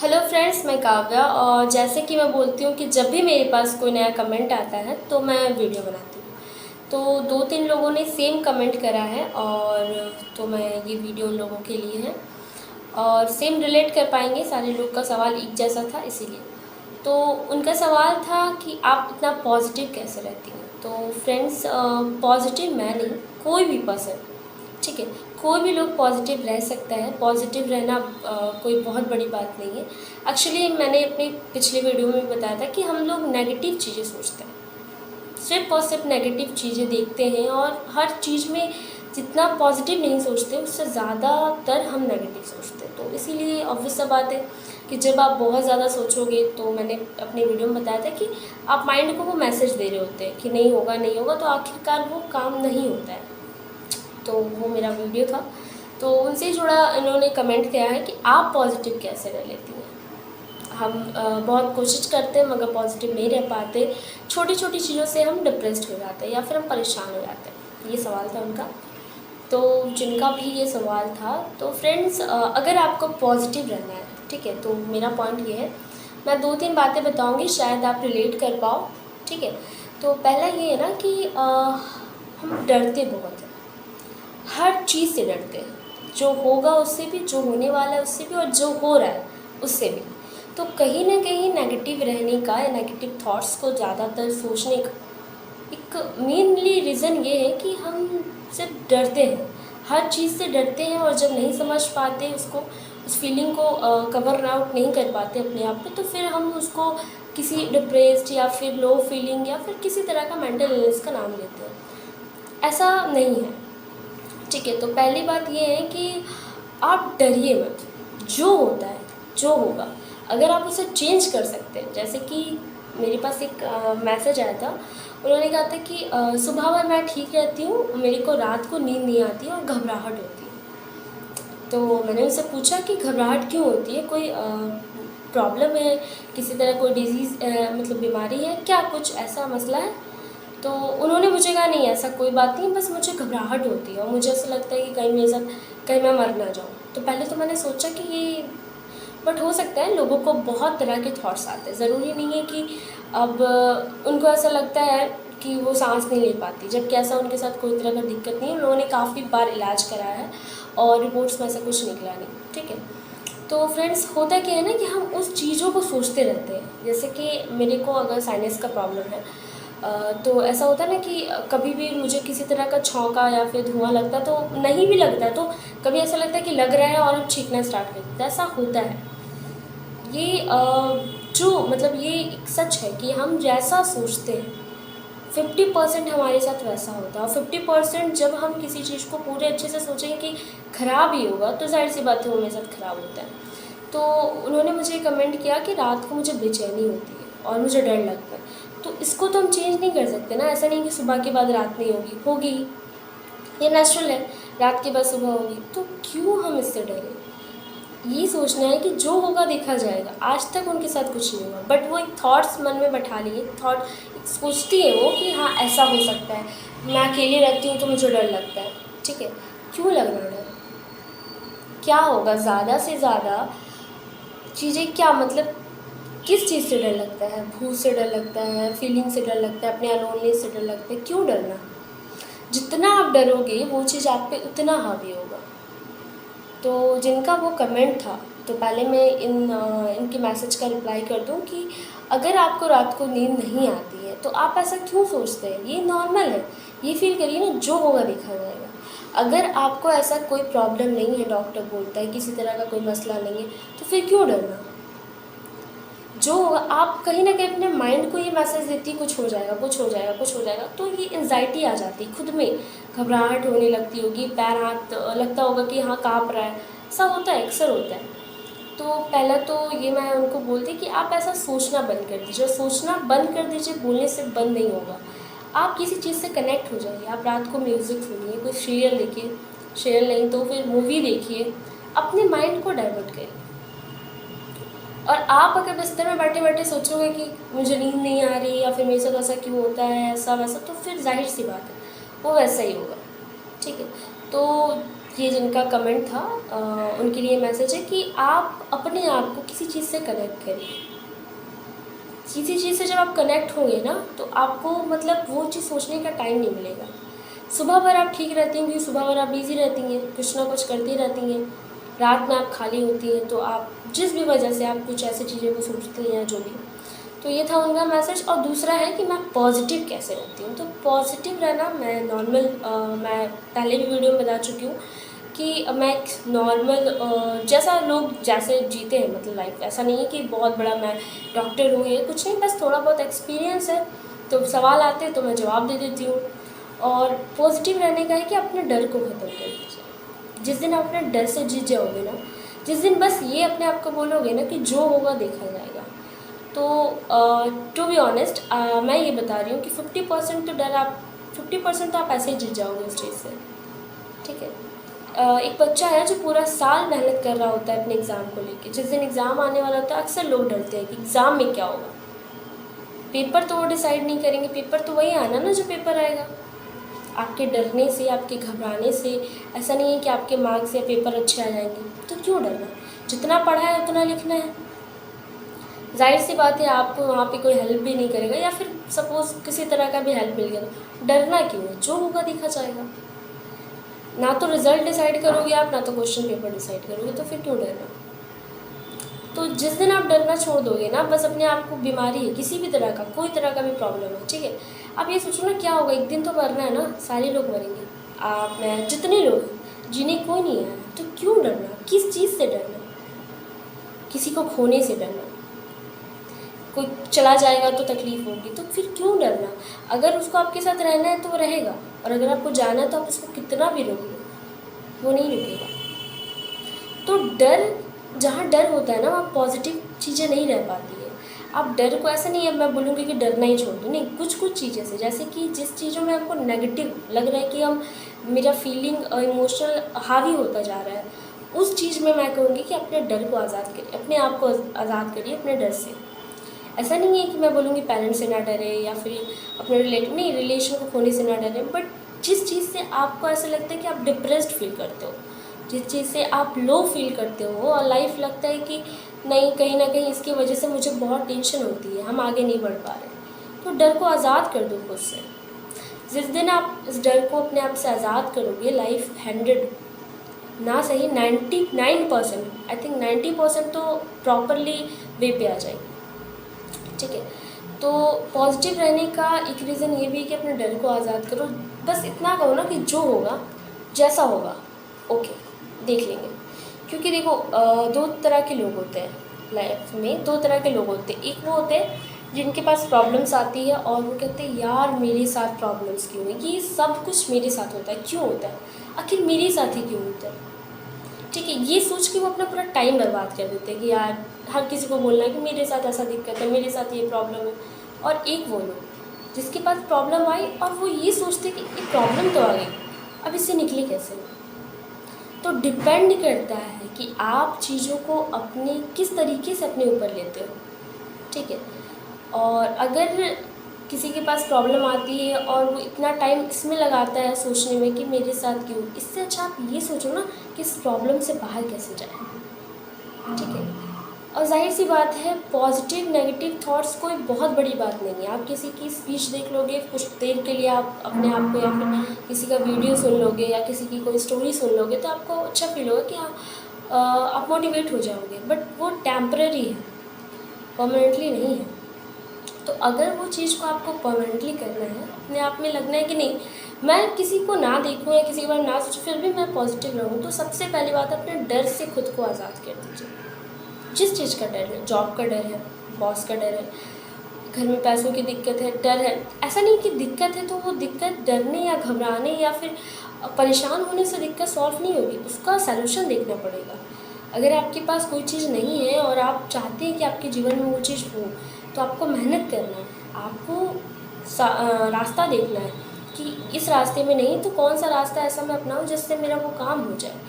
Hello friends, मैं काव्या। और जैसे कि मैं बोलती हूँ कि जब भी मेरे पास कोई नया कमेंट आता है तो मैं वीडियो बनाती हूँ। तो 2-3 लोगों ने सेम कमेंट करा है और तो मैं ये वीडियो उन लोगों के लिए है और सेम रिलेट कर पाएंगे। सारे लोग का सवाल एक जैसा था इसीलिए। तो उनका सवाल था कि आप इतना पॉजिटिव कैसे रहती हैं। तो फ्रेंड्स, पॉजिटिव मैं नहीं, कोई भी पर्सन, ठीक है, कोई भी लोग पॉजिटिव रह सकता है। पॉजिटिव रहना कोई बहुत बड़ी बात नहीं है। एक्चुअली मैंने अपनी पिछले वीडियो में बताया था कि हम लोग नेगेटिव चीज़ें सोचते हैं, सिर्फ और सिर्फ नेगेटिव चीज़ें देखते हैं और हर चीज़ में जितना पॉजिटिव नहीं सोचते उससे ज़्यादातर हम नेगेटिव सोचते हैं। तो इसीलिए ऑब्वियस सा बात है कि जब आप बहुत ज़्यादा सोचोगे, तो मैंने अपने वीडियो में बताया था कि आप माइंड को वो मैसेज दे रहे होते हैं कि नहीं होगा नहीं होगा, तो आखिरकार वो काम नहीं होता है। तो वो मेरा वीडियो था। तो उनसे जुड़ा इन्होंने कमेंट किया है कि आप पॉजिटिव कैसे रह लेती हैं। हम बहुत कोशिश करते हैं मगर पॉजिटिव नहीं रह पाते। छोटी छोटी चीज़ों से हम डिप्रेस्ड हो जाते हैं या फिर हम परेशान हो जाते हैं। ये सवाल था उनका। तो जिनका भी ये सवाल था, तो फ्रेंड्स, अगर आपको पॉजिटिव रहना है, ठीक है, तो मेरा पॉइंट ये है, मैं 2-3 बातें बताऊंगी, शायद आप रिलेट कर पाओ। ठीक है। तो पहला ये है ना कि हम डरते बहुत हैं, हर चीज़ से डरते हैं, जो होगा उससे भी, जो होने वाला है उससे भी, और जो हो रहा है उससे भी। तो कहीं ना कहीं नेगेटिव रहने का या नेगेटिव थॉट्स को ज़्यादातर सोचने का एक मेनली रीज़न ये है कि हम सिर्फ डरते हैं, हर चीज़ से डरते हैं। और जब नहीं समझ पाते उसको, उस फीलिंग को कवर आउट नहीं कर पाते अपने आप पे, तो फिर हम उसको किसी डिप्रेस्ड या फिर लो फीलिंग या फिर किसी तरह का मेंटल इलनेस का नाम लेते हैं। ऐसा नहीं है, ठीक है। तो पहली बात ये है कि आप डरिए मत, जो होता है जो होगा, अगर आप उसे चेंज कर सकते हैं। जैसे कि मेरे पास एक मैसेज आया था, उन्होंने कहा था कि सुबह में मैं ठीक रहती हूँ, मेरे को रात को नींद नहीं आती और घबराहट होती है। तो मैंने उनसे पूछा कि घबराहट क्यों होती है, कोई प्रॉब्लम है, किसी तरह कोई डिजीज़, मतलब बीमारी है क्या, कुछ ऐसा मसला है। तो उन्होंने मुझे कहा नहीं ऐसा कोई बात नहीं, बस मुझे घबराहट होती है और मुझे ऐसा लगता है कि कहीं मेरे साथ, कहीं मैं मर ना जाऊँ। तो पहले तो मैंने सोचा कि ये, बट हो सकता है लोगों को बहुत तरह के थॉट्स आते हैं, ज़रूरी नहीं है कि अब उनको ऐसा लगता है कि वो सांस नहीं ले पाती, जबकि ऐसा उनके साथ कोई तरह का दिक्कत नहीं है। उन्होंने काफ़ी बार इलाज कराया है और रिपोर्ट्स में ऐसा कुछ निकला नहीं, ठीक है। तो फ्रेंड्स, होता क्या है ना कि हम उस चीज़ों को सोचते रहते हैं। जैसे कि मेरे को अगर साइनस का प्रॉब्लम है, तो ऐसा होता है ना कि कभी भी मुझे किसी तरह का छौंका या फिर धुआं लगता है, तो नहीं भी लगता है, तो कभी ऐसा लगता है कि लग रहा है और हम छींकना स्टार्ट कर देते हैं। ऐसा होता है। ये जो मतलब ये एक सच है कि हम जैसा सोचते हैं 50% हमारे साथ वैसा होता है, और 50% जब हम किसी चीज़ को पूरे अच्छे से सोचेंगे कि ख़राब ही होगा, तो जाहिर सी बात है वो मेरे साथ ख़राब होता है। तो उन्होंने मुझे कमेंट किया कि रात को मुझे बेचैनी होती है और मुझे डर लगता है। तो इसको तो हम चेंज नहीं कर सकते ना, ऐसा नहीं कि सुबह के बाद रात नहीं होगी, होगी, ये नेचुरल है, रात के बाद सुबह होगी। तो क्यों हम इससे डरें। ये सोचना है कि जो होगा देखा जाएगा। आज तक उनके साथ कुछ नहीं हुआ, बट वो एक थॉट्स मन में बैठा लिए, थॉट सोचती है वो कि हाँ ऐसा हो सकता है, मैं अकेली रहती हूँ तो मुझे डर लगता है। ठीक है, क्यों लगना डर, क्या होगा, ज़्यादा से ज़्यादा चीज़ें क्या, मतलब किस चीज़ से डर लगता है, भूत से डर लगता है, फीलिंग से डर लगता है, अपने अलोननेस से डर लगता है, क्यों डरना। जितना आप डरोगे वो चीज़ आप पे उतना हावी होगा। तो जिनका वो कमेंट था, तो पहले मैं इनके मैसेज का रिप्लाई कर दूं कि अगर आपको रात को नींद नहीं आती है तो आप ऐसा क्यों सोचते हैं, ये नॉर्मल है। ये फील करिए ना, जो होगा देखा जाएगा। अगर आपको ऐसा कोई प्रॉब्लम नहीं है, डॉक्टर बोलता है किसी तरह का कोई मसला नहीं है, तो फिर क्यों डरना। जो होगा, आप कहीं ना कहीं अपने माइंड को ये मैसेज देती कुछ हो जाएगा, कुछ हो जाएगा, कुछ हो जाएगा, तो ये एंजाइटी आ जाती है, खुद में घबराहट होने लगती होगी, पैर हाथ लगता होगा कि हाँ काँप रहा है। ऐसा होता है, अक्सर होता है। तो पहला तो ये मैं उनको बोलती कि आप ऐसा सोचना बंद कर दीजिए, सोचना बंद कर दीजिए, बोलने से बंद नहीं होगा। आप किसी चीज़ से कनेक्ट हो जाइए, आप रात को म्यूज़िक सुनिए, कोई सीरियल देखिए, सीरियल नहीं तो फिर मूवी देखिए, अपने माइंड को डाइवर्ट करिए। और आप अगर बिस्तर में बैठे बैठे सोचोगे कि मुझे नींद नहीं आ रही या फिर मेरे साथ ऐसा क्यों होता है, ऐसा वैसा, तो फिर जाहिर सी बात है वो वैसा ही होगा। ठीक है। तो ये जिनका कमेंट था उनके लिए मैसेज है कि आप अपने आप को किसी चीज़ से कनेक्ट करिए। किसी चीज़ से जब आप कनेक्ट होंगे ना तो आपको मतलब वो चीज़ सोचने का टाइम नहीं मिलेगा। सुबह भर आप ठीक रहती हैं क्योंकि सुबह भर आप बिज़ी रहती हैं, कुछ ना कुछ करती रहती हैं। रात में आप खाली होती हैं तो आप जिस भी वजह से आप कुछ ऐसी चीज़ों को सोचती हैं या जो भी। तो ये था उनका मैसेज। और दूसरा है कि मैं पॉजिटिव कैसे रहती हूँ। तो पॉजिटिव रहना मैं नॉर्मल मैं पहले भी वीडियो में बता चुकी हूँ कि मैं एक नॉर्मल जैसा लोग जैसे जीते हैं मतलब लाइफ, ऐसा नहीं है कि बहुत बड़ा मैं डॉक्टर हूँ या कुछ नहीं, बस थोड़ा बहुत एक्सपीरियंस है। तो सवाल आते हैं तो मैं जवाब दे देती हूँ। और पॉजिटिव रहने का है कि अपने डर को ख़त्म कर दीजिए। जिस दिन आप अपने डर से जीत जाओगे ना, जिस दिन बस ये अपने आप को बोलोगे ना कि जो होगा देखा जाएगा, तो टू बी ऑनेस्ट मैं ये बता रही हूँ कि 50% तो डर आप 50% तो आप ऐसे ही जीत जाओगे उस चीज़ से। ठीक है। एक बच्चा है जो पूरा साल मेहनत कर रहा होता है अपने एग्ज़ाम को लेके, जिस दिन एग्ज़ाम आने वाला होता है अक्सर लोग डरते हैं कि एग्ज़ाम में क्या होगा। पेपर तो वो डिसाइड नहीं करेंगे, पेपर तो वही आना ना जो पेपर आएगा। आपके डरने से, आपके घबराने से ऐसा नहीं है कि आपके मार्क्स या पेपर अच्छे आ जाएंगे। तो क्यों डरना? जितना पढ़ा है उतना लिखना है। जाहिर सी बात है आपको वहाँ पे कोई हेल्प भी नहीं करेगा, या फिर सपोज़ किसी तरह का भी हेल्प मिल गया तो डरना क्यों है? जो होगा देखा जाएगा। ना तो रिज़ल्ट डिसाइड करोगे आप, ना तो क्वेश्चन पेपर डिसाइड करोगे, तो फिर क्यों डरना? तो जिस दिन आप डरना छोड़ दोगे ना, बस अपने आप को बीमारी है किसी भी तरह का, कोई तरह का भी प्रॉब्लम है, ठीक है, आप ये सोचो ना क्या होगा, एक दिन तो मरना है ना, सारे लोग मरेंगे, आप मैं जितने लोग हैं, जिन्हें कोई नहीं है, तो क्यों डरना? किस चीज़ से डरना? किसी को खोने से डरना? कोई चला जाएगा तो तकलीफ़ होगी, तो फिर क्यों डरना? अगर उसको आपके साथ रहना है तो वो रहेगा, और अगर आपको जाना है तो आप उसको कितना भी रोक लो, वो नहीं रुकेगा। तो डर, जहाँ डर होता है ना वहाँ पॉजिटिव चीज़ें नहीं रह पाती है। आप डर को ऐसा नहीं है मैं बोलूँगी कि डरना ही छोड़ दो, नहीं, कुछ कुछ चीज़ें से, जैसे कि जिस चीज़ों में आपको नेगेटिव लग रहा है कि हम मेरा फीलिंग इमोशनल हावी होता जा रहा है, उस चीज़ में मैं कहूँगी कि अपने डर को आज़ाद करिए, अपने आप को आज़ाद करिए अपने डर से। ऐसा नहीं है कि मैं बोलूँगी पेरेंट्स से ना डरे या फिर अपने नहीं, रिलेशन को खोने से ना डरे, बट जिस चीज़ से आपको ऐसा लगता है कि आप डिप्रेस्ड फील करते हो, जिस चीज़ से आप लो फील करते हो और लाइफ लगता है कि नहीं, कहीं ना कहीं इसकी वजह से मुझे बहुत टेंशन होती है, हम आगे नहीं बढ़ पा रहे, तो डर को आज़ाद कर दो खुद से। जिस दिन आप इस डर को अपने आप से आज़ाद करोगे, लाइफ 100 ना सही 99%, आई थिंक 90% तो प्रॉपरली वे पे आ जाएगी। ठीक है। तो पॉजिटिव रहने का एक रीज़न ये भी है कि अपने डर को आज़ाद करो। बस इतना कहो ना कि जो होगा जैसा होगा ओके, देख लेंगे। क्योंकि देखो दो तरह के लोग होते हैं लाइफ में, दो तरह के लोग होते हैं। एक वो होते हैं जिनके पास प्रॉब्लम्स आती है और वो कहते हैं यार मेरे साथ प्रॉब्लम्स क्यों है, ये सब कुछ मेरे साथ होता है, क्यों होता है, आखिर मेरे साथ ही क्यों होता है। ठीक है, ये सोच के वो अपना पूरा टाइम बर्बाद कर देते हैं कि यार हर किसी को बोलना है कि मेरे साथ ऐसा दिक्कत है, मेरे साथ ये प्रॉब्लम है। और एक वो लोग जिसके पास प्रॉब्लम आई और वो ये सोचते कि ये प्रॉब्लम तो आ गई, अब इससे निकले कैसे। तो डिपेंड करता है कि आप चीज़ों को अपने किस तरीके से अपने ऊपर लेते हो। ठीक है। और अगर किसी के पास प्रॉब्लम आती है और वो इतना टाइम इसमें लगाता है सोचने में कि मेरे साथ क्यों, इससे अच्छा आप ये सोचो ना कि इस प्रॉब्लम से बाहर कैसे जाए। ठीक है। और जाहिर सी बात है पॉजिटिव नेगेटिव थॉट्स कोई बहुत बड़ी बात नहीं है। आप किसी की स्पीच देख लोगे कुछ देर के लिए, आप अपने आप को, या फिर किसी का वीडियो सुन लोगे या किसी की कोई स्टोरी सुन लोगे तो आपको अच्छा फील होगा कि हाँ आप मोटिवेट हो जाओगे, बट वो टेम्पररी है, परमानेंटली नहीं है। तो अगर वो चीज़ को आपको परमानेंटली करना है, अपने आप में लगना है कि नहीं मैं किसी को ना देखूँ या किसी के बारे में ना सोचूँ फिर भी मैं पॉजिटिव रहूँ, तो सबसे पहली बात अपने डर से खुद को आज़ाद कर दीजिए। जिस चीज़ का डर है, जॉब का डर है, बॉस का डर है, घर में पैसों की दिक्कत है, डर है, ऐसा नहीं कि दिक्कत है तो वो दिक्कत डरने या घबराने या फिर परेशान होने से दिक्कत सॉल्व नहीं होगी, उसका सलूशन देखना पड़ेगा। अगर आपके पास कोई चीज़ नहीं है और आप चाहते हैं कि आपके जीवन में वो चीज़ हो, तो आपको मेहनत करना है, आपको रास्ता देखना है कि इस रास्ते में नहीं तो कौन सा रास्ता ऐसा मैं अपनाऊं जिससे मेरा वो काम हो जाए,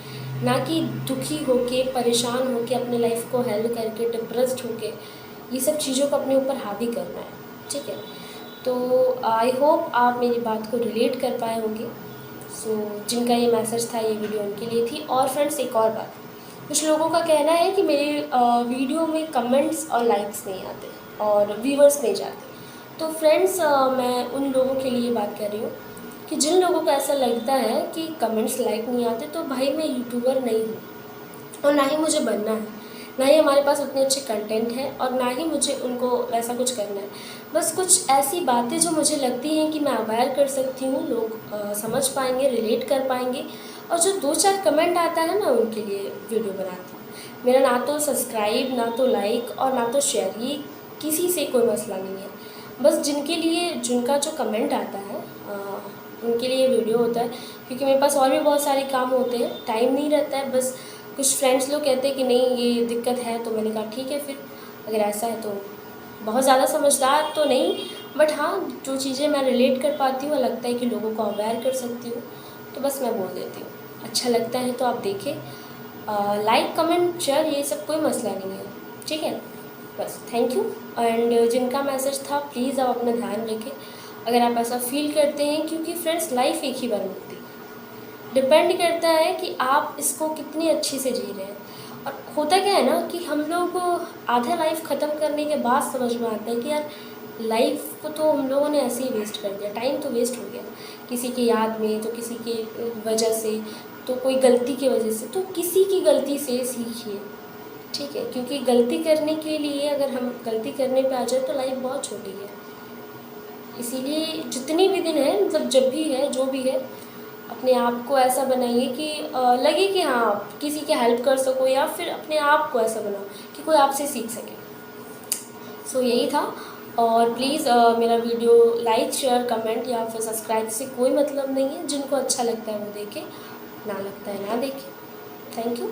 ना कि दुखी होके, परेशान होके, अपने लाइफ को हेल्ड करके, डिप्रेस्ड होके ये सब चीज़ों को अपने ऊपर हावी करना है। ठीक है। तो आई होप आप मेरी बात को रिलेट कर पाए होंगे। सो जिनका ये मैसेज था, ये वीडियो उनके लिए थी। और फ्रेंड्स एक और बात, कुछ लोगों का कहना है कि मेरे वीडियो में कमेंट्स और लाइक्स नहीं आते और व्यूवर्स नहीं जाते। तो फ्रेंड्स मैं उन लोगों के लिए बात कर रही हूँ कि जिन लोगों को ऐसा लगता है कि कमेंट्स लाइक नहीं आते, तो भाई मैं यूट्यूबर नहीं हूँ और ना ही मुझे बनना है, ना ही हमारे पास उतने अच्छे कंटेंट हैं और ना ही मुझे उनको वैसा कुछ करना है। बस कुछ ऐसी बातें जो मुझे लगती हैं कि मैं अवेयर कर सकती हूँ, लोग समझ पाएंगे, रिलेट कर पाएंगे, और जो 2-4 कमेंट आता है मैं उनके लिए वीडियो बनाती हूँ। मेरा ना तो सब्सक्राइब, ना तो लाइक और ना तो शेयर, ये किसी से कोई मसला नहीं है। बस जिनका जो कमेंट आता है उनके लिए वीडियो होता है, क्योंकि मेरे पास और भी बहुत सारे काम होते हैं, टाइम नहीं रहता है। बस कुछ फ्रेंड्स लोग कहते हैं कि नहीं ये दिक्कत है, तो मैंने कहा ठीक है, फिर अगर ऐसा है तो बहुत ज़्यादा समझदार तो नहीं, बट हाँ जो चीज़ें मैं रिलेट कर पाती हूँ, लगता है कि लोगों को अवेयर कर सकती हूँ, तो बस मैं बोल देती हूँ। अच्छा लगता है तो आप देखें, लाइक कमेंट शेयर ये सब कोई मसला नहीं है, ठीक है। बस थैंक यू। एंड जिनका मैसेज था प्लीज़ आप अपना ध्यान रखें अगर आप ऐसा फील करते हैं, क्योंकि फ्रेंड्स लाइफ एक ही बार मिलती है। डिपेंड करता है कि आप इसको कितनी अच्छी से जी रहे हैं। और होता क्या है ना कि हम लोग आधा लाइफ ख़त्म करने के बाद समझ में आता है कि यार लाइफ को तो हम लोगों ने ऐसे ही वेस्ट कर दिया, टाइम तो वेस्ट हो गया किसी की याद में, तो किसी की वजह से, तो कोई गलती की वजह से, तो किसी की गलती से सीखिए, ठीक है। क्योंकि गलती करने के लिए अगर हम गलती करने पे आ जाए तो लाइफ बहुत छोटी है। इसीलिए जितनी भी दिन है, मतलब जब भी है, जो भी है, अपने आप को ऐसा बनाइए कि लगे कि हाँ आप किसी की हेल्प कर सको, या फिर अपने आप को ऐसा बनाओ कि कोई आपसे सीख सके। सो यही था। और प्लीज़ मेरा वीडियो लाइक शेयर कमेंट या फिर सब्सक्राइब से कोई मतलब नहीं है। जिनको अच्छा लगता है वो देखे, ना लगता है ना देखे। Thank you.